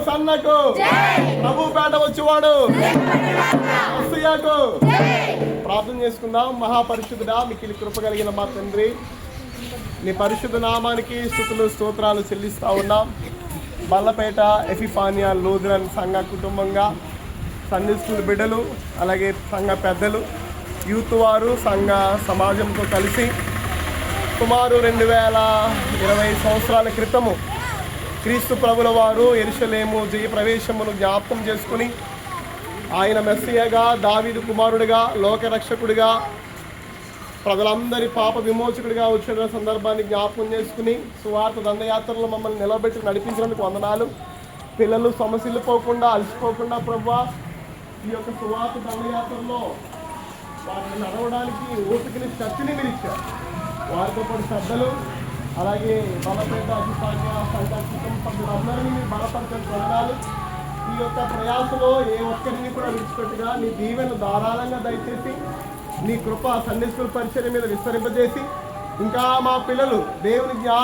సన్నకు ప్రభుపేట వచ్చేవాడు మెస్సియాకు. ప్రార్థన చేసుకుందాం. మహాపరిశుద్ధుడా, మిక్కిలి కృప కలిగిన మా తండ్రి, నీ పరిశుద్ధ నామానికి స్తుతులు స్తోత్రాలు చెల్లిస్తా ఉన్నాం. బల్లపేట ఎఫిఫానియా లూథరన్ సంఘ కుటుంబంగా సండే స్కూల్ బిడ్డలు, అలాగే సంఘ పెద్దలు, యూత్ వారు, సంఘ సమాజంతో కలిసి సుమారు 2020 సంవత్సరాల క్రితము క్రీస్తు ప్రభుల వారు యెరూషలేము జయ ప్రవేశమును జ్ఞాపకం చేసుకుని ఆయన మెస్సియాగా, దావీదు కుమారుడిగా, లోకరక్షకుడిగా, ప్రజలందరి పాప విమోచకుడిగా వచ్చిన సందర్భాన్ని జ్ఞాపకం చేసుకుని సువార్త దండయాత్రలో మమ్మల్ని నిలబెట్టి నడిపించినందుకు వందనాలు. పిల్లలు సమస్యలు పోకుండా, అలసిపోకుండా ప్రభువా ఈ యొక్క సువార్త దండయాత్రలో వారిని నడవడానికి ఓపికని, శక్తిని మీరు ఇచ్చారు. వారితో పాటు శ్రద్ధలు, అలాగే బలపేట అధికారుల సంఘ కుటుంబ సభ్యులందరినీ మీరు బలపరచని వందనాలు. ఈ యొక్క ప్రయాసలో ఏ ఒక్కరిని కూడా విడిచిపెట్టుగా నీ దీవెను ధారాళంగా దయచేసి నీ కృప సండే స్కూల్ పరిచయం మీద విస్తరింపజేసి ఇంకా మా పిల్లలు దేవుని జ్ఞానం